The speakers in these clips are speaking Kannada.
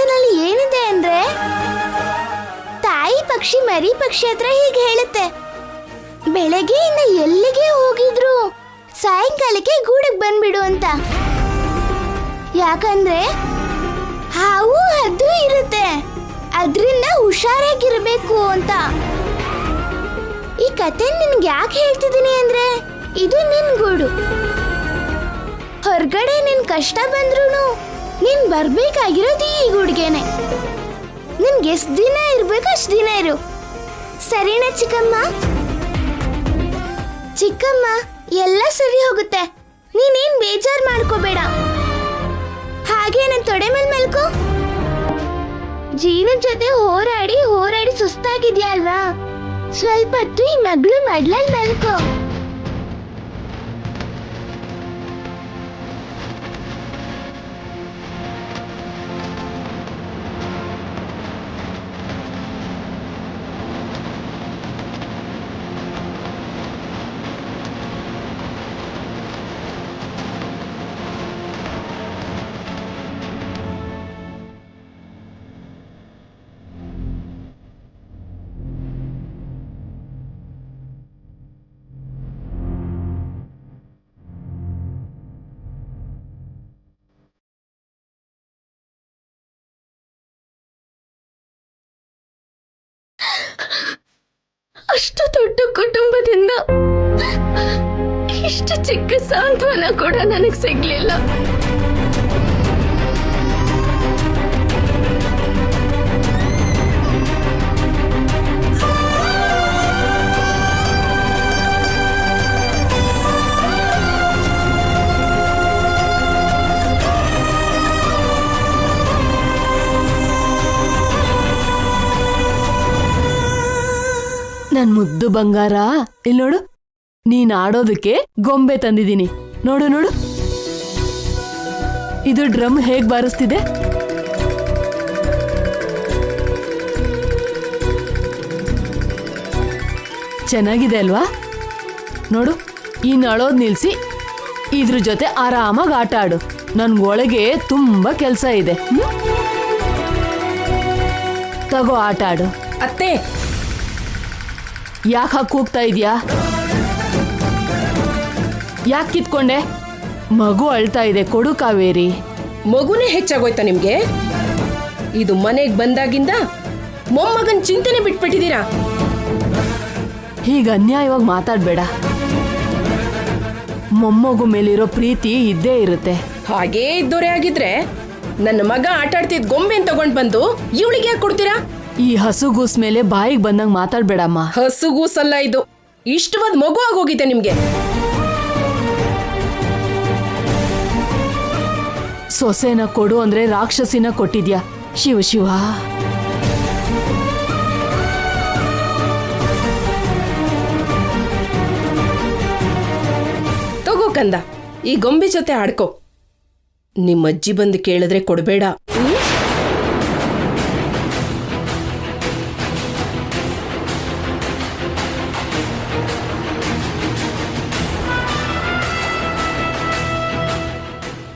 ಮನಸ್ಸಿನಲ್ಲಿ ಏನಿದೆ ಅಂದ್ರೆ, ತಾಯಿ ಪಕ್ಷಿ ಮರಿ ಪಕ್ಷಿ ಹತ್ರ ಹೀಗೆ ಹೇಳುತ್ತೆ, ಬೆಳಗ್ಗೆಯಿಂದ ಎಲ್ಲಿಗೆ ಹೋಗಿದ್ರು ಸಾಯಂಕಾಲಕ್ಕೆ ಗೂಡಿಗೆ ಬಂದ್ಬಿಡು ಅಂತ. ಯಾಕಂದ್ರೆ ಹಾವು ಹದ್ದು ಇರುತ್ತೆ, ಅದ್ರಿಂದ ಹುಷಾರಾಗಿರ್ಬೇಕು ಅಂತ. ಈ ಕತೆ ನಿನ್ಗೆ ಯಾಕೆ ಹೇಳ್ತಿದ್ದೀನಿ ಅಂದ್ರೆ, ಇದು ನಿನ್ ಗೂಡು. ಹೊರಗಡೆ ನಿನ್ ಕಷ್ಟ ಬಂದ್ರೂ ನೀನ್ ಬರ್ಬೇಕಾಗಿರೋದು ಈ ಗೂಡ್ಗೆನೆ. ನಿನ್ಗೆ ಎಷ್ಟ್ ದಿನ ಇರ್ಬೇಕು ಅಷ್ಟ್ ದಿನ ಇರು, ಸರಿನಾ ಚಿಕ್ಕಮ್ಮ? ಚಿಕ್ಕಮ್ಮ, ಎಲ್ಲ ಸರಿ ಹೋಗುತ್ತೆ, ನೀನೇನ್ ಬೇಜಾರ್ ಮಾಡ್ಕೋಬೇಡ. ಹಾಗೆ ನನ್ ತೊಡೆ ಮೇಲೆ ಮಲ್ಕೋ. ಜೀವನ ಜೊತೆ ಹೋರಾಡಿ ಹೋರಾಡಿ ಸುಸ್ತಾಗಿದ್ಯಾ ಅಲ್ವಾ? ಸ್ವಲ್ಪ ಹೊತ್ತು ಈ ಮಗಳು ಮಡ್ಲಲ್ಲಿ ಮಲ್ಕೋ. ಅಷ್ಟು ದೊಡ್ಡ ಕುಟುಂಬದಿಂದ ಇಷ್ಟು ಚಿಕ್ಕ ಸಾಂತ್ವನ ಕೂಡ ನನಗೆ ಸಿಗ್ಲಿಲ್ಲ. ನನ್ ಮುದ್ದು ಬಂಗಾರ, ಇಲ್ಲಿ ನೋಡು, ನೀನ್ ಆಡೋದಕ್ಕೆ ಗೊಂಬೆ ತಂದಿದ್ದೀನಿ. ನೋಡು ನೋಡು, ಇದು ಡ್ರಮ್ ಹೇಗ್ ಬಾರಿಸ್ತಿದೆ. ಚೆನ್ನಾಗಿದೆ ಅಲ್ವಾ? ನೋಡು, ಇನ್ ಅಳೋದ್ ನಿಲ್ಸಿ ಇದ್ರ ಜೊತೆ ಆರಾಮಾಗಿ ಆಟ ಆಡು. ನನ್ಗೊಳಗೆ ತುಂಬಾ ಕೆಲ್ಸ ಇದೆ. ತಗೋ, ಆಟ ಆಡು. ಅತ್ತೆ, ಯಾಕೆ ಹಾಕಿ ಹೋಗ್ತಾ ಇದೀಯಾ? ಯಾಕೆ ಕಿತ್ಕೊಂಡೆ? ಮಗು ಅಳ್ತಾ ಇದೆ, ಕೊಡು ಕಾವೇರಿ. ಮಗುನೇ ಹೆಚ್ಚಾಗೋಯ್ತಾ ನಿಮ್ಗೆ? ಇದು ಮನೆಗೆ ಬಂದಾಗಿಂದ ಮೊಮ್ಮಗನ್ ಚಿಂತನೆ ಬಿಟ್ಬಿಟ್ಟಿದ್ದೀರಾ. ಹೀಗ ಅನ್ಯಾಯವಾಗಿ ಮಾತಾಡ್ಬೇಡ. ಮೊಮ್ಮಗು ಮೇಲಿರೋ ಪ್ರೀತಿ ಇದ್ದೇ ಇರುತ್ತೆ. ಹಾಗೇ ಇದ್ದೋರೆ ಆಗಿದ್ರೆ ನನ್ನ ಮಗ ಆಟಾಡ್ತಿದ್ ಗೊಂಬೆನ್ ತಗೊಂಡ್ ಬಂದು ಇವಳಿಗೆ ಯಾಕೆ ಕೊಡ್ತೀರಾ? ಈ ಹಸುಗೂಸ್ ಮೇಲೆ ಬಾಯಿಗೆ ಬಂದಂಗ್ ಮಾತಾಡ್ಬೇಡಮ್ಮ. ಹಸುಗೂಸಲ್ಲ ಇದು, ಇಷ್ಟವಾದ ಮಗು ಆಗೋಗಿದೆ ನಿಮ್ಗೆ. ಸೊಸೆನ ಕೊಡು ಅಂದ್ರೆ ರಾಕ್ಷಸಿನ ಕೊಟ್ಟಿದ್ಯಾ. ಶಿವ ಶಿವ. ತಗೋ ಕಂದ, ಈ ಗೊಂಬೆ ಜೊತೆ ಆಡ್ಕೋ. ನಿಮ್ಮಜ್ಜಿ ಬಂದು ಕೇಳಿದ್ರೆ ಕೊಡ್ಬೇಡ.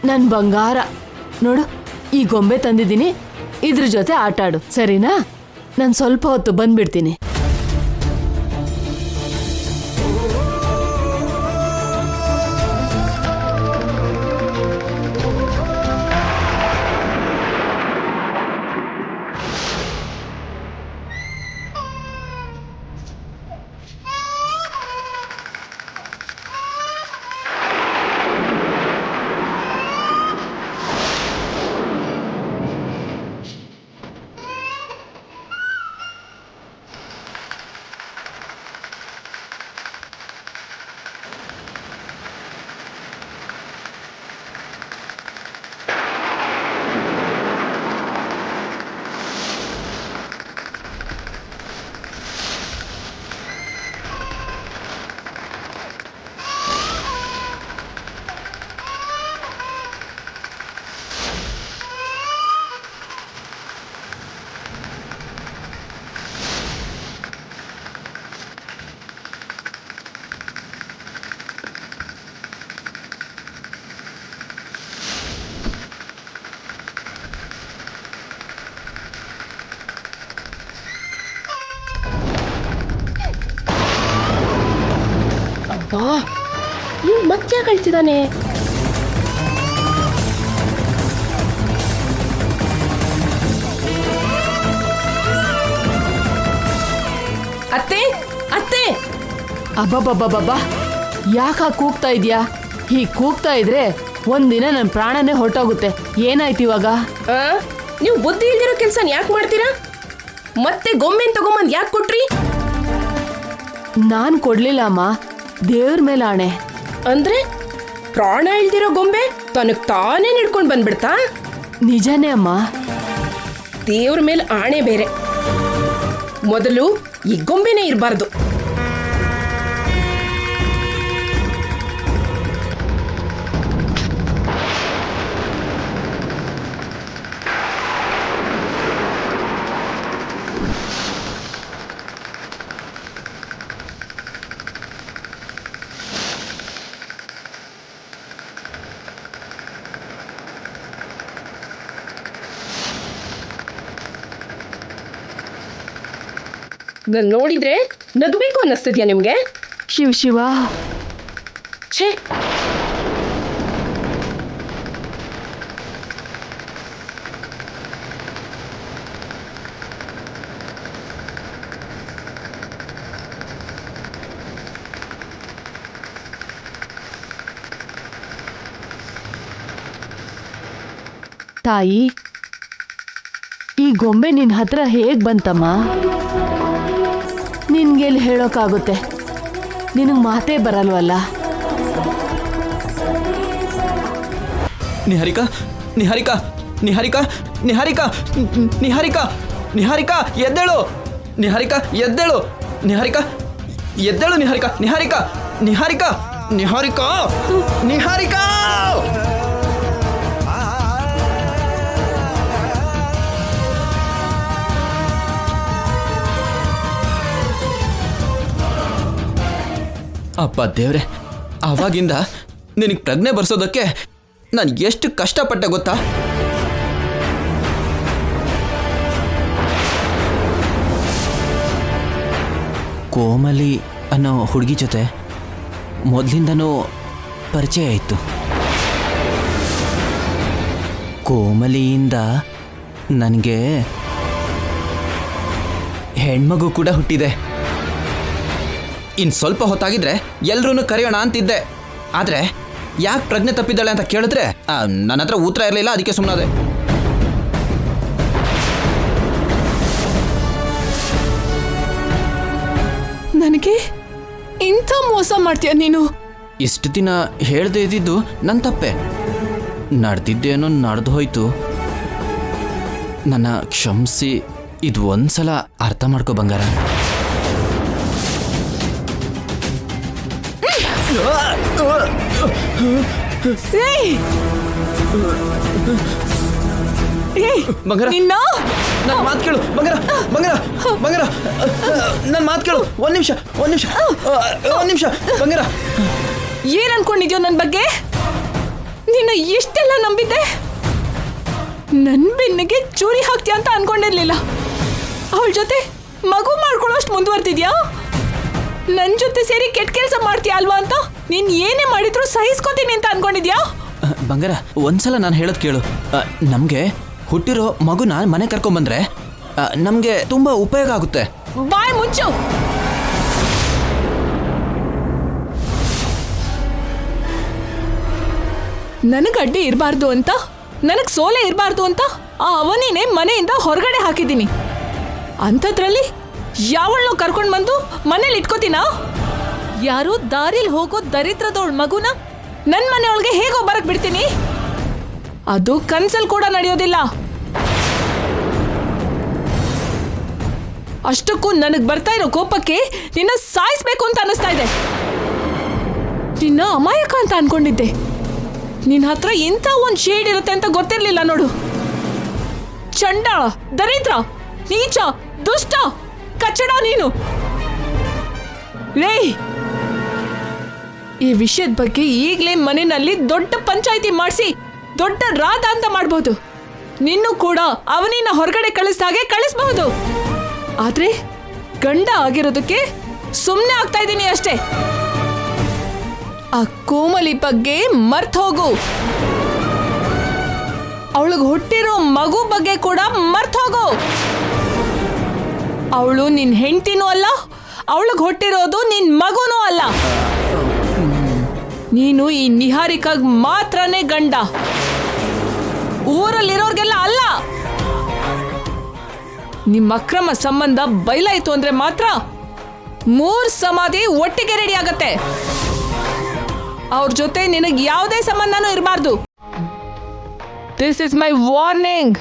ನನ್ ಬಂಗಾರ, ನೋಡು, ಈ ಗೊಂಬೆ ತಂದಿದ್ದೀನಿ, ಇದ್ರ ಜೊತೆ ಆಟ ಆಡು, ಸರಿನಾ? ನಾನು ಸ್ವಲ್ಪ ಹೊತ್ತು ಬಂದ್ಬಿಡ್ತೀನಿ. ಅಪ್ಪ ಇವ್ ಮತ್ತೆ ಕಳ್ತಿದ್ದಾನೆ. ಅತ್ತೆ ಅತ್ತೆ, ಅಬ್ಬಬ್ಬಬ್ಬಬ್ಬಾ, ಯಾಕೆ ಕೂಗ್ತಾ ಇದೀಯಾ? ಹೀಗೆ ಕೂಗ್ತಾ ಇದ್ರೆ ಒಂದಿನ ನನ್ನ ಪ್ರಾಣನೇ ಹೊರಟೋಗುತ್ತೆ. ಏನಾಯ್ತು ಇವಾಗ? ನೀವು ಬುದ್ಧಿ ಇಲ್ದಿರೋ ಕೆಲಸ ಯಾಕೆ ಮಾಡ್ತೀರಾ? ಮತ್ತೆ ಗೊಂಬೆನ್ ತಗೊಂಬಂದ್ ಯಾಕೆ ಕೊಟ್ರಿ? ನಾನ್ ಕೊಡ್ಲಿಲ್ಲ ಅಮ್ಮ, ದೇವ್ರ ಮೇಲೆ ಆಣೆ. ಅಂದ್ರೆ ಪ್ರಾಣ ಇಲ್ದಿರೋ ಗೊಂಬೆ ತನಗ್ ತಾನೇ ನಿಡ್ಕೊಂಡ್ ಬಂದ್ಬಿಡ್ತಾ? ನಿಜಾನೇ ಅಮ್ಮ. ದೇವ್ರ ಮೇಲೆ ಆಣೆ ಬೇರೆ. ಮೊದಲು ಈ ಗೊಂಬೆನೇ ಇರಬಾರ್ದು. ನನ್ ನೋಡಿದ್ರೆ ನಗಬೇಕು ಅನ್ನಿಸ್ತಿದ್ಯಾ ನಿಮ್ಗೆ? ಶಿವ ಶಿವ, ಛೇ, ತಾಯಿ, ಈ ಗೊಂಬೆ ನಿನ್ ಹತ್ರ ಹೇಗ್ ಬಂತಮ್ಮ? ನಿನ್ಗೆಲ್ಲಿ ಹೇಳೋಕ್ಕಾಗುತ್ತೆ? ನಿನಗೆ ಮಾತೇ ಬರಲ್ವಲ್ಲ. ನಿಹಾರಿಕಾ, ನಿಹಾರಿಕಾ, ನಿಹಾರಿಕಾ, ನಿಹಾರಿಕಾ, ನಿಹಾರಿಕಾ, ನಿಹಾರಿಕಾ, ಎದ್ದೇಳು! ನಿಹಾರಿಕಾ, ಎದ್ದೇಳು! ನಿಹಾರಿಕಾ, ಎದ್ದೇಳು! ನಿಹಾರಿಕಾ, ನಿಹಾರಿಕಾ, ನಿಹಾರಿಕಾ, ನಿಹಾರಿಕಾ, ನಿಹಾರಿಕಾ! ಅಪ್ಪ ದೇವ್ರೆ, ಆವಾಗಿಂದ ನಿನಗೆ ಪ್ರಜ್ಞೆ ಬರ್ಸೋದಕ್ಕೆ ನಾನು ಎಷ್ಟು ಕಷ್ಟಪಟ್ಟೆ ಗೊತ್ತಾ? ಕೋಮಲಿ ಅನ್ನೋ ಹುಡುಗಿ ಜೊತೆ ಮೊದಲಿಂದನೂ ಪರಿಚಯ ಆಯಿತು. ಕೋಮಲಿಯಿಂದ ನನಗೆ ಹೆಣ್ಮಗು ಕೂಡ ಹುಟ್ಟಿದೆ. ಇನ್ನು ಸ್ವಲ್ಪ ಹೊತ್ತಾಗಿದ್ರೆ ಎಲ್ರೂ ಕರೆಯೋಣ ಅಂತಿದ್ದೆ. ಆದರೆ ಯಾಕೆ ಪ್ರಜ್ಞೆ ತಪ್ಪಿದ್ದಾಳೆ ಅಂತ ಕೇಳಿದ್ರೆ ನನ್ನ ಹತ್ರ ಉತ್ತರ ಇರಲಿಲ್ಲ. ಅದಕ್ಕೆ ಸುಮ್ಮನಾದೆ. ನನಗೆ ಇಂಥ ಮೋಸ ಮಾಡ್ತೀಯ ನೀನು? ಇಷ್ಟು ದಿನ ಹೇಳ್ದೆ ಇದ್ದಿದ್ದು ನನ್ನ ತಪ್ಪೆ. ನಡೆದಿದ್ದೇನೋ ನಡೆದು ಹೋಯ್ತು. ನನ್ನ ಕ್ಷಮಿಸಿ ಇದು ಒಂದ್ಸಲ ಅರ್ಥ ಮಾಡ್ಕೋ ಬಂಗಾರ. ಬಂಗಾರ, ನನ್ನ ಮಾತು ಕೇಳು. ಬಂಗಾರ, ಬಂಗಾರ, ಬಂಗಾರ, ನನ್ನ ಮಾತು ಕೇಳು. ಒಂದ್ ನಿಮಿಷ, ಒಂದ್ ನಿಮಿಷ, ಒಂದ್ ನಿಮಿಷ. ಬಂಗಾರ, ಏನ್ ಅನ್ಕೊಂಡಿದ್ಯೋ ನನ್ನ ಬಗ್ಗೆ? ನಿನ್ನ ಎಷ್ಟೆಲ್ಲ ನಂಬಿದ್ದೆ. ನನ್ ಬೆನ್ನಿಗೆ ಚೂರಿ ಹಾಕ್ತೀಯ ಅಂತ ಅನ್ಕೊಂಡಿರ್ಲಿಲ್ಲ. ಅವಳ ಜೊತೆ ಮಗು ಮಾಡ್ಕೊಳ್ಳೋಷ್ಟು ಮುಂದುವರ್ತಿದ್ಯಾ? ನನ್ ಜೊತೆ ಸೇರಿ ಕೆಟ್ಟ ಕೆಲಸ ಮಾಡ್ತೀಯ ಅಲ್ವಾ ಅಂತ ನೀನ್ ಏನೇ ಮಾಡಿದ್ರು ಸಹಿಸ್ಕೋತೀನಿ ಅಂತ ಅನ್ಕೊಂಡಿದ್ಯಾ? ಬಂಗಾರ, ಒಂದ್ಸಲ ನಾನು ಹೇಳೋದು ಕೇಳು. ನಮಗೆ ಹುಟ್ಟಿರೋ ಮಗುನ ಮನೆ ಕರ್ಕೊಂಬಂದ್ರೆ ನಮಗೆ ತುಂಬಾ ಉಪಯೋಗ ಆಗುತ್ತೆ. ಬಾಯ್ ಮುಚ್ಚು. ನನಗೆ ಅಡ್ಡಿ ಇರಬಾರ್ದು ಅಂತ, ನನಗೆ ಸೋಲೆ ಇರಬಾರ್ದು ಅಂತ ಆ ಅವನಿನೇ ಮನೆಯಿಂದ ಹೊರಗಡೆ ಹಾಕಿದ್ದೀನಿ. ಅಂಥದ್ರಲ್ಲಿ ಯಾವಳನ್ನೋ ಕರ್ಕೊಂಡು ಬಂದು ಮನೇಲಿ ಇಟ್ಕೋತೀನಾ? ಯಾರೋ ದಾರಿಲಿ ಹೋಗೋ ದರಿದ್ರದವಳ ಮಗುನ ನನ್ನ ಮನೆಯೊಳಗೆ ಹೇಗೋ ಬರಕ್ ಬಿಡ್ತೀನಿ? ಅದು ಕನ್ಸಲ್ ಕೂಡ ನಡೆಯೋದಿಲ್ಲ. ಅಷ್ಟಕ್ಕೂ ನನಗೆ ಬರ್ತಾ ಇರೋ ಕೋಪಕ್ಕೆ ನಿನ್ನ ಸಾಯಿಸ್ಬೇಕು ಅಂತ ಅನಿಸ್ತಾ ಇದೆ. ನಿನ್ನ ಅಮಾಯಕ ಅಂತ ಅನ್ಕೊಂಡಿದ್ದೆ. ನಿನ್ನ ಹತ್ರ ಇಂಥ ಒಂದು ಶೇಡ್ ಇರುತ್ತೆ ಅಂತ ಗೊತ್ತಿರ್ಲಿಲ್ಲ ನೋಡು. ಚಂಡಾಳ, ದರಿದ್ರ, ನೀಚ, ದುಷ್ಟ, ಕಚ್ಚಡ ನೀನು. ರೇ, ಈ ವಿಷಯದ ಬಗ್ಗೆ ಈಗಲೇ ಮನೆಯಲ್ಲಿ ದೊಡ್ಡ ಪಂಚಾಯಿತಿ ಮಾಡಿಸಿ ದೊಡ್ಡ ರಾಧ ಅಂತ ಮಾಡ್ಬೋದು. ನಿನ್ನೂ ಕೂಡ ಅವನಿನ ಹೊರಗಡೆ ಕಳಿಸ್ದಾಗೆ ಕಳಿಸ್ಬಹುದು. ಆದ್ರೆ ಗಂಡ ಆಗಿರೋದಕ್ಕೆ ಸುಮ್ಮನೆ ಆಗ್ತಾ ಇದ್ದೀನಿ ಅಷ್ಟೇ. ಆ ಕೋಮಲಿ ಬಗ್ಗೆ ಮರ್ತ್ ಹೋಗು. ಅವಳಿಗೆ ಹುಟ್ಟಿರೋ ಮಗು ಬಗ್ಗೆ ಕೂಡ ಮರ್ತ್ ಹೋಗು. ಅವಳು ನಿನ್ ಹೆಂಡತಿನೂ ಅಲ್ಲ, ಅವಳಿಗೆ ಹುಟ್ಟಿರೋದು ನಿನ್ ಮಗುನೂ ಅಲ್ಲ. ನೀನು ಈ ನಿಹಾರಿಕಾಗ್ ಮಾತ್ರನೇ ಗಂಡ, ಊರಲ್ಲಿರೋರ್ಗೆಲ್ಲ ಅಲ್ಲ. ನಿಮ್ಮ ಅಕ್ರಮ ಸಂಬಂಧ ಬಯಲಾಯ್ತು ಅಂದ್ರೆ ಮಾತ್ರ 3 ಸಮಾಧಿ ಒಟ್ಟಿಗೆ ರೆಡಿ ಆಗತ್ತೆ. ಅವ್ರ ಜೊತೆ ನಿನಗೆ ಯಾವುದೇ ಸಂಬಂಧನೂ ಇರಬಾರ್ದು. This is my warning.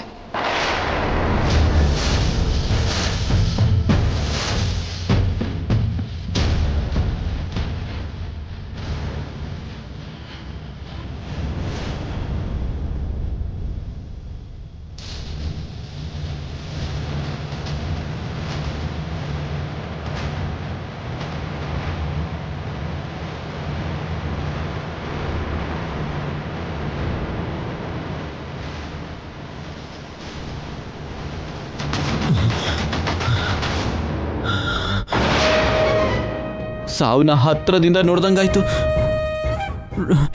ಸಾವನ್ನ ಹತ್ರದಿಂದ ನೋಡ್ದಂಗಾಯ್ತು.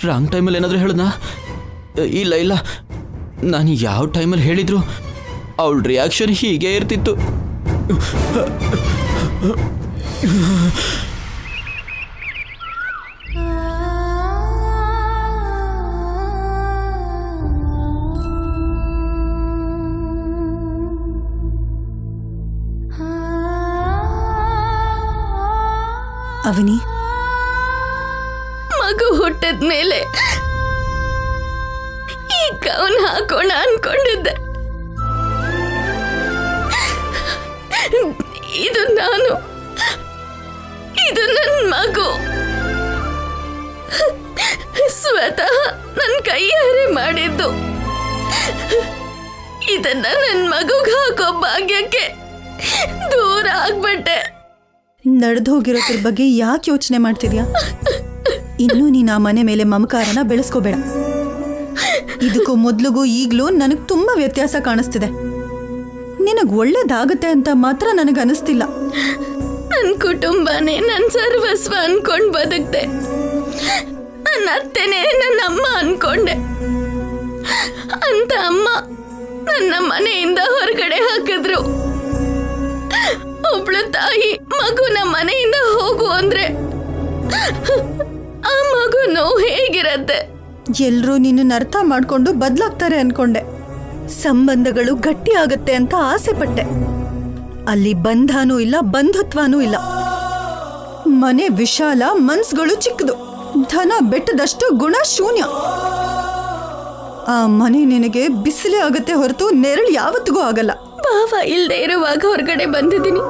ರಾಂಗ್ ಟೈಮಲ್ಲಿ ಏನಾದರೂ ಹೇಳಿದ್ನಾ? ಇಲ್ಲ, ನಾನು ಯಾವ ಟೈಮಲ್ಲಿ ಹೇಳಿದ್ರು ಅವಳ ರಿಯಾಕ್ಷನ್ ಹೀಗೆ ಇರ್ತಿತ್ತು. ಅವನಿ, ಮಗು ಹುಟ್ಟಿದ್ಮೇಲೆ ಈ ಗೌನ್ ಹಾಕೋಣ ಅನ್ಕೊಂಡಿದ್ದೆ. ಇದು ನಾನು, ಇದು ನನ್ನ ಮಗು. ಸ್ವತಃ ನನ್ನ ಕೈಯಾರೆ ಮಾಡಿದ್ದು. ಇದನ್ನ ನನ್ನ ಮಗುಗೆ ಹಾಕೋ ಭಾಗ್ಯಕ್ಕೆ ದೂರ ಆಗ್ಬಿಟ್ಟೆ. ನಡೆದು ಹೋಗಿರೋದ್ರ ಬಗ್ಗೆ ಯಾಕೆ ಯೋಚನೆ ಮಾಡ್ತಿದ್ಯಾ? ಇನ್ನೂ ನೀನು ಆ ಮನೆ ಮೇಲೆ ಮಮಕಾರನ ಬೆಳೆಸ್ಕೋಬೇಡ. ಇದಕ್ಕೂ ಮೊದ್ಲಿಗೂ ಈಗಲೂ ನನಗೆ ತುಂಬಾ ವ್ಯತ್ಯಾಸ ಕಾಣಿಸ್ತಿದೆ. ನಿನಗೆ ಒಳ್ಳೇದಾಗತ್ತೆ ಅಂತ ಮಾತ್ರ ನನಗೆ ಅನಿಸ್ತಿಲ್ಲ. ನನ್ನ ಕುಟುಂಬನೇ ನನ್ನ ಸರ್ವಸ್ವ ಅನ್ಕೊಂಡ್ ಬದುಕ್ತೆ. ನನ್ನ ಅತ್ತೆನೇ ನನ್ನ ಅಮ್ಮ ಅನ್ಕೊಂಡೆ. ಅಂತ ಅಮ್ಮ ನನ್ನ ಮನೆಯಿಂದ ಹೊರಗಡೆ ಹಾಕಿದ್ರು. ಒಬ್ಳು ತಾಯಿ ಮಗುನ ಮನೆಯಿಂದ ಹೋಗು ಅಂದ್ರೆ ಆ ಮಗು ನೋವು ಹೇಗಿರತ್ತೆ? ಎಲ್ರೂ ನಿನ್ನನ್ನು ಅರ್ಥ ಮಾಡ್ಕೊಂಡು ಬದಲಾಗ್ತಾರೆ ಅನ್ಕೊಂಡೆ. ಸಂಬಂಧಗಳು ಗಟ್ಟಿ ಆಗತ್ತೆ ಅಂತ ಆಸೆ ಪಟ್ಟೆ. ಅಲ್ಲಿ ಬಂಧನೂ ಇಲ್ಲ, ಬಂಧುತ್ವನೂ ಇಲ್ಲ. ಮನೆ ವಿಶಾಲ, ಮನ್ಸುಗಳು ಚಿಕ್ಕದು. ಧನ ಬೆಟ್ಟದಷ್ಟು, ಗುಣ ಶೂನ್ಯ. ಆ ಮನೆ ನಿನಗೆ ಬಿಸಿಲೇ ಆಗತ್ತೆ ಹೊರತು ನೆರಳು ಯಾವತ್ತಿಗೂ ಆಗಲ್ಲ. ಭಾವ ಇಲ್ಲದೆ ಇರುವಾಗ ಹೊರಗಡೆ ಬಂದಿದ್ದೀನಿ.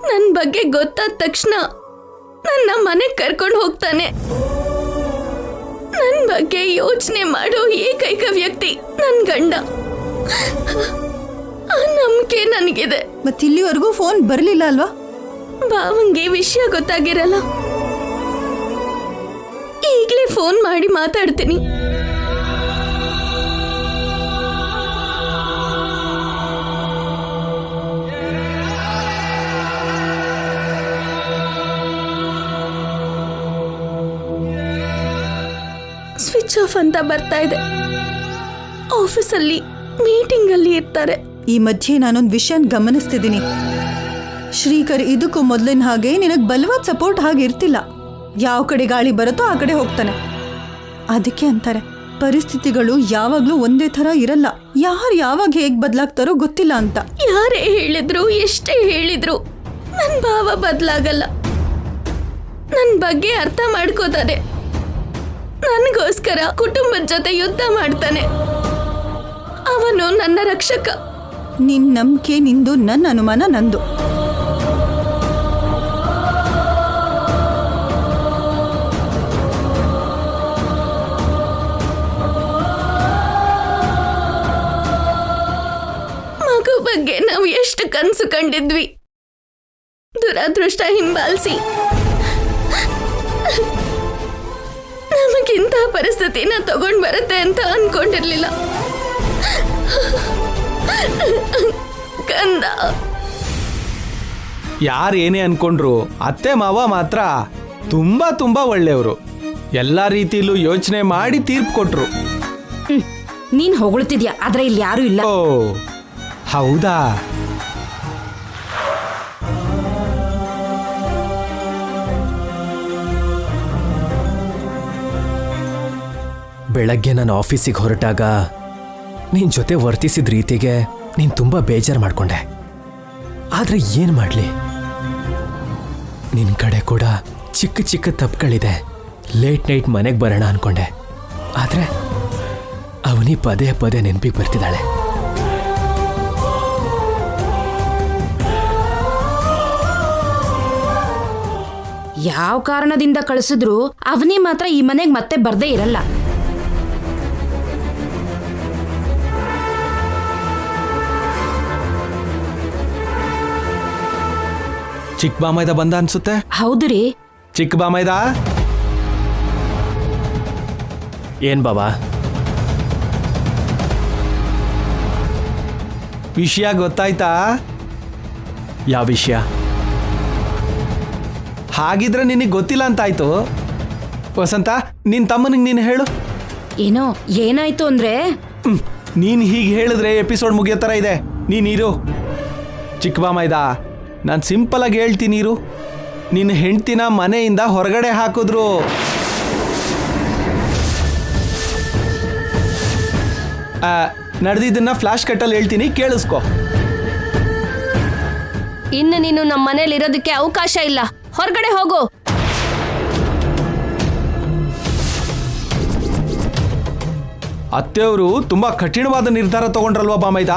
ನನ್ನ ಬಗ್ಗೆ ಗೊತ್ತಾದ ತಕ್ಷಣ ನನ್ನ ಮನೆಗೆ ಕರ್ಕೊಂಡು ಹೋಗ್ತಾನೆ. ನನ್ನ ಬಗ್ಗೆ ಯೋಚನೆ ಮಾಡೋ ಏಕೈಕ ವ್ಯಕ್ತಿ ನನ್ನ ಗಂಡ. ಆ ನಂಬಿಕೆ ನನಗಿದೆ. ಮತ್ತೆ ಇಲ್ಲಿವರೆಗೂ ಫೋನ್ ಬರಲಿಲ್ಲ ಅಲ್ವಾ? ಭಾವಂಗೆ ವಿಷಯ ಗೊತ್ತಾಗಿರಲ್ಲ. ಈಗಲೇ ಫೋನ್ ಮಾಡಿ ಮಾತಾಡ್ತೀನಿ. ಸ್ವಿಚ್ ಆಫ್ ಅಂತ ಬರ್ತಾ ಇದೆ. ಆಫೀಸಲ್ಲಿ ಮೀಟಿಂಗ್ ಅಲ್ಲಿ ಇರ್ತಾರೆ. ಈ ಮಧ್ಯೆ ನಾನೊಂದು ವಿಷಯನ ಗಮನಿಸ್ತಿದ್ದೀನಿ. ಶ್ರೀಕರ್ ಇದಕ್ಕೂ ಮೊದಲಿನ ಹಾಗೆ ನಿನಗೆ ಬಲವಾದ ಸಪೋರ್ಟ್ ಹಾಗೆ ಇರ್ತಿಲ್ಲ. ಯಾವ ಕಡೆ ಗಾಳಿ ಬರುತ್ತೋ ಆ ಕಡೆ ಹೋಗ್ತಾನೆ. ಅದಕ್ಕೆ ಅಂತಾರೆ, ಪರಿಸ್ಥಿತಿಗಳು ಯಾವಾಗ್ಲೂ ಒಂದೇ ಥರ ಇರಲ್ಲ. ಯಾರು ಯಾವಾಗ ಹೇಗೆ ಬದಲಾಗ್ತಾರೋ ಗೊತ್ತಿಲ್ಲ ಅಂತ. ಯಾರೇ ಹೇಳಿದ್ರು, ಎಷ್ಟೇ ಹೇಳಿದ್ರು ನನ್ನ ಭಾವ ಬದಲಾಗಲ್ಲ. ನನ್ನ ಬಗ್ಗೆ ಅರ್ಥ ಮಾಡ್ಕೋತಾನೆ. ನನಗೋಸ್ಕರ ಕುಟುಂಬದ ಜೊತೆ ಯುದ್ಧ ಮಾಡ್ತಾನೆ. ಅವನು ನನ್ನ ರಕ್ಷಕ. ನಿನ್ನ ನಂಬಿಕೆ ನಿಂದು, ನನ್ನ ಅನುಮಾನ ನಂದು. ಮಗು ಬಗ್ಗೆ ನಾವು ಎಷ್ಟು ಕನಸು ಕಂಡಿದ್ವಿ. ದುರದೃಷ್ಟ ಹಿಂಬಾಲಿಸಿ ನಮಗಿಂತ ಪರಿಸ್ಥಿತಿನ ತಗೊಂಡ್ ಬರುತ್ತೆ ಅಂತ ಅನ್ಕೊಂಡಿರ್ಲಿಲ್ಲ. ಕಂದ, ಯಾರೇನೇ ಅನ್ಕೊಂಡ್ರು ಅತ್ತೆ ಮಾವ ಮಾತ್ರ ತುಂಬಾ ಒಳ್ಳೆಯವರು. ಎಲ್ಲ ರೀತಿಲೂ ಯೋಚನೆ ಮಾಡಿ ತೀರ್ಪು ಕೊಟ್ರು. ನೀನ್ ಹೊಗಳ್ತಿದ್ಯಾ, ಆದ್ರೆ ಇಲ್ಲಿ ಯಾರು ಇಲ್ಲ. ಓ ಹೌದಾ? ಬೆಳಗ್ಗೆ ನಾನು ಆಫೀಸಿಗೆ ಹೊರಟಾಗ ನಿನ್ ಜೊತೆ ವರ್ತಿಸಿದ ರೀತಿಗೆ ನೀನ್ ತುಂಬಾ ಬೇಜಾರು ಮಾಡ್ಕೊಂಡೆ. ಆದ್ರೆ ಏನ್ ಮಾಡ್ಲಿ, ನಿನ್ ಕಡೆ ಕೂಡ ಚಿಕ್ಕ ಚಿಕ್ಕ ತಪ್ಪುಗಳಿದೆ. ಲೇಟ್ ನೈಟ್ ಮನೆಗೆ ಬರೋಣ ಅನ್ಕೊಂಡೆ, ಆದ್ರೆ ಅವನಿ ಪದೇ ಪದೇ ನೆನಪಿಗೆ ಬರ್ತಿದ್ದಾಳೆ. ಯಾವ ಕಾರಣದಿಂದ ಕಳಿಸಿದ್ರು ಅವನಿ ಮಾತ್ರ ಈ ಮನೆಗೆ ಮತ್ತೆ ಬರ್ದೇ ಇರಲ್ಲ. ಚಿಕ್ಕ ಬಾಮೈದ ಬಂದ ಅನ್ಸುತ್ತೆ. ಹೌದು ರೀ. ಚಿಕ್ಕ ಬಾಮೈದ, ಏನ್ ಬಾಬಾ? ವಿಷಯ ಗೊತ್ತಾಯ್ತಾ? ಯಾವ ವಿಷಯ? ಹಾಗಿದ್ರೆ ನಿನಗೆ ಗೊತ್ತಿಲ್ಲ ಅಂತಾಯ್ತು. ವಸಂತ, ನಿನ್ ತಮ್ಮನಿಗೆ ನೀನು ಹೇಳು. ಏನೋ ಏನಾಯ್ತು ಅಂದ್ರೆ ನೀನು ಹೀಗೆ ಹೇಳಿದ್ರೆ ಎಪಿಸೋಡ್ ಮುಗಿಯೋ ಥರ ಇದೆ. ನೀನಿರು. ಚಿಕ್ಕ ಬಾಮೈದ, ನಾನು ಸಿಂಪಲ್ ಆಗಿ ಹೇಳ್ತೀನಿ ಇರು. ನಿನ್ನ ಹೆಂಡ್ತಿನ ಮನೆಯಿಂದ ಹೊರಗಡೆ ಹಾಕಿದ್ರು. ನಡೆದಿದ್ದನ್ನ ಫ್ಲಾಶ್ ಕಟ್ಟಲ್ಲಿ ಹೇಳ್ತೀನಿ, ಕೇಳಿಸ್ಕೊ. ಇನ್ನು ನೀನು ನಮ್ಮ ಮನೇಲಿ ಇರೋದಕ್ಕೆ ಅವಕಾಶ ಇಲ್ಲ. ಹೊರಗಡೆ ಹೋಗು. ಅತ್ತೆಯವರು ತುಂಬಾ ಕಠಿಣವಾದ ನಿರ್ಧಾರ ತಗೊಂಡ್ರಲ್ವಾ ಬಾಮೈದ?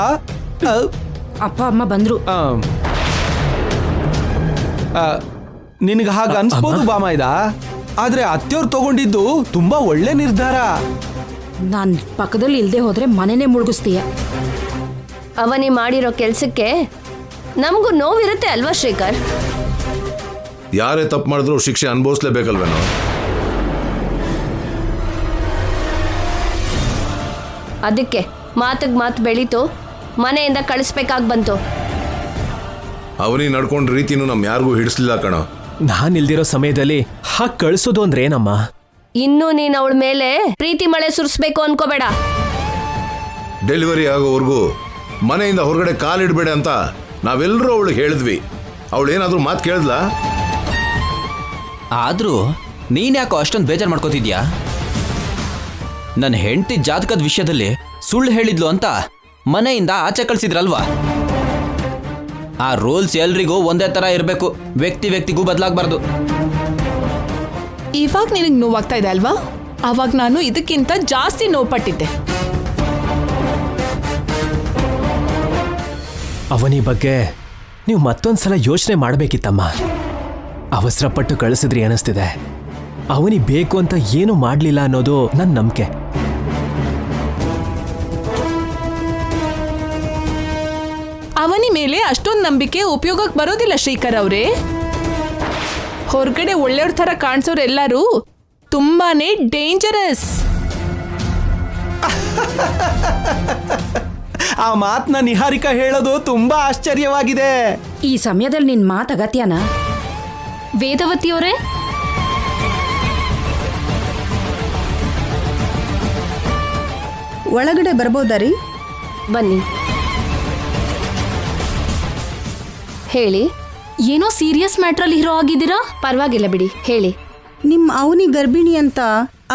ಅಪ್ಪ ಅಮ್ಮ ಬಂದ್ರು. ನಿನಗೆ ಹಾಗೆ ಅನ್ಸ್ಬೋದು ಬಾಮೈದ, ಆದ್ರೆ ಅತ್ತೆಯವ್ರು ತಗೊಂಡಿದ್ದು ತುಂಬಾ ಒಳ್ಳೆ ನಿರ್ಧಾರ. ನಾನ್ ಪಕ್ಕದಲ್ಲಿ ಇಲ್ದೆ ಹೋದ್ರೆ ಮನೆನೇ ಮುಳುಗಿಸ್ತೀಯ. ಅವನಿ ಮಾಡಿರೋ ಕೆಲ್ಸಕ್ಕೆ ನಮಗೂ ನೋವಿರುತ್ತೆ ಅಲ್ವಾ ಶ್ರೀಕರ್? ಯಾರೇ ತಪ್ಪು ಮಾಡಿದ್ರು ಶಿಕ್ಷೆ ಅನುಭವಿಸ್ಲೇಬೇಕಲ್ವೇನೋ. ಅದಕ್ಕೆ ಮಾತಿಗೆ ಮಾತು ಬೆಳೀತು, ಮನೆಯಿಂದ ಕಳಿಸ್ಬೇಕಾಗಿ ಬಂತು. ಅವನಿ ನಡ್ಕೊಂಡ ರೀತಿನೂ ನಮ್ ಯಾರಿಗೂ ಹಿಡಿಸ್ಲಿಲ್ಲ ಕಣೋ. ನಾನ್ ಇಲ್ದಿರೋ ಸಮಯದಲ್ಲಿ ಹಾಗೆ ಕಳಿಸೋದು ಅಂದ್ರೆ ಏನಮ್ಮ? ಇನ್ನೂ ನೀನು ಅವಳ ಮೇಲೆ ಪ್ರೀತಿ ಮಳೆ ಸುರಿಸ್ಬೇಕು ಅನ್ಕೋಬೇಡ. ಡೆಲಿವರಿ ಆಗೋವರೆಗೂ ಮನೆಯಿಂದ ಹೊರಗಡೆ ಕಾಲಿಡಬೇಡ ಅಂತ ನಾವೆಲ್ಲರೂ ಅವಳಿಗೆ ಹೇಳಿದ್ವಿ. ಅವಳು ಏನಾದರೂ ಮಾತು ಕೇಳಿದ್ಲಾ? ಆದ್ರೂ ನೀನ್ ಯಾಕೋ ಅಷ್ಟೊಂದು ಬೇಜಾರು ಮಾಡ್ಕೋತಿದ್ಯಾ? ನನ್ನ ಹೆಂಡತಿ ಜಾತಕದ ವಿಷಯದಲ್ಲಿ ಸುಳ್ಳು ಹೇಳಿದ್ಲು ಅಂತ ಮನೆಯಿಂದ ಆಚೆ ಕಳ್ಸಿದ್ರಲ್ವಾ? ಆ ರೂಲ್ಸ್ ಎಲ್ರಿಗೂ ಒಂದೇ ತರ ಇರಬೇಕು, ವ್ಯಕ್ತಿಗೂ ಬದಲಾಗಬಾರ್ದು. ಇವಾಗ ನಿನಗೆ ನೋವಾಗ್ತಾ ಇದೆ ಅಲ್ವಾ? ಅವಾಗ ನಾನು ಇದಕ್ಕಿಂತ ಜಾಸ್ತಿ ನೋವುಪಟ್ಟಿದ್ದೆ. ಅವನಿ ಬಗ್ಗೆ ನೀವು ಮತ್ತೊಂದ್ಸಲ ಯೋಚನೆ ಮಾಡಬೇಕಿತ್ತಮ್ಮ. ಅವಸರಪಟ್ಟು ಕಳಿಸಿದ್ರಿ ಅನಿಸ್ತಿದೆ. ಅವನಿ ಬೇಕು ಅಂತ ಏನು ಮಾಡಲಿಲ್ಲ ಅನ್ನೋದು ನನ್ನ ನಂಬಿಕೆ. ಅವನಿ ಮೇಲೆ ಅಷ್ಟೊಂದು ನಂಬಿಕೆ ಉಪಯೋಗಕ್ಕೆ ಬರೋದಿಲ್ಲ ಶ್ರೀಕರ್ ಅವರೇ. ಹೊರಗಡೆ ಒಳ್ಳೆಯವ್ರ ಥರ ಕಾಣಿಸೋರೆಲ್ಲರೂ ತುಂಬಾನೇ ಡೇಂಜರಸ್. ಆ ಮಾತನ್ನ ನಿಹಾರಿಕಾ ಹೇಳೋದು ತುಂಬಾ ಆಶ್ಚರ್ಯವಾಗಿದೆ. ಈ ಸಮಯದಲ್ಲಿ ನಿನ್ ಮಾತು ಅಗತ್ಯನಾ? ವೇದವತಿಯವರೇ, ಒಳಗಡೆ ಬರ್ಬೋದಾ ರೀ? ಬನ್ನಿ. ಹೇಳಿ. ಏನೋ ಸೀರಿಯಸ್ ಮ್ಯಾಟ್ರಲ್ಲಿ ಹೀರೋ ಆಗಿದ್ದೀರಾ? ಪರವಾಗಿಲ್ಲ ಬಿಡಿ, ಹೇಳಿ. ನಿಮ್ಮ ಅವನಿ ಗರ್ಭಿಣಿ ಅಂತ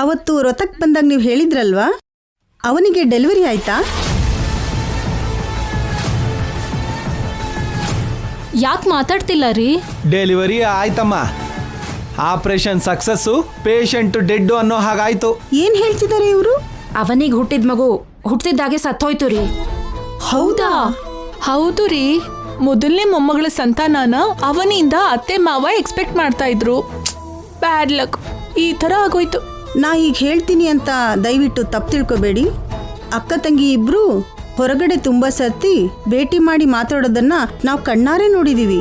ಅವತ್ತು ವ್ರತಕ್ಕೆ ಬಂದಾಗ ನೀವು ಹೇಳಿದ್ರಲ್ವಾ, ಅವನಿಗೆ ಡೆಲಿವರಿ ಆಯ್ತಾ? ಯಾಕೆ ಮಾತಾಡ್ತಿಲ್ಲ ರೀ? ಡೆಲಿವರಿ ಆಯ್ತಮ್ಮ. ಆಪರೇಷನ್ ಸಕ್ಸಸ್ಸು, ಪೇಷಂಟ್ ಡೆಡ್ ಅನ್ನೋ ಹಾಗಾಯ್ತು. ಏನ್ ಹೇಳ್ತಿದ್ದಾರೆ ಇವರು? ಅವನಿಗೆ ಹುಟ್ಟಿದ ಮಗು ಹುಟ್ಟಿದಾಗೆ ಸತ್ತೋಯ್ತು ರೀ. ಹೌದಾ? ಹೌದು ರೀ. ಮೊದಲನೇ ಮೊಮ್ಮಗಳ ಸಂತಾನನ ಅವನಿಂದ ಅತ್ತೆ ಮಾವ ಎಕ್ಸ್ಪೆಕ್ಟ್ ಮಾಡ್ತಾ ಇದ್ರು. ಬ್ಯಾಡ್ ಲಕ್, ಈ ಥರ ಆಗೋಯ್ತು. ನಾ ಈಗ ಹೇಳ್ತೀನಿ ಅಂತ ದಯವಿಟ್ಟು ತಪ್ಪು ತಿಳ್ಕೊಬೇಡಿ. ಅಕ್ಕ ತಂಗಿ ಇಬ್ರು ಹೊರಗಡೆ ತುಂಬಾ ಸರ್ತಿ ಭೇಟಿ ಮಾಡಿ ಮಾತಾಡೋದನ್ನ ನಾವು ಕಣ್ಣಾರೆ ನೋಡಿದೀವಿ.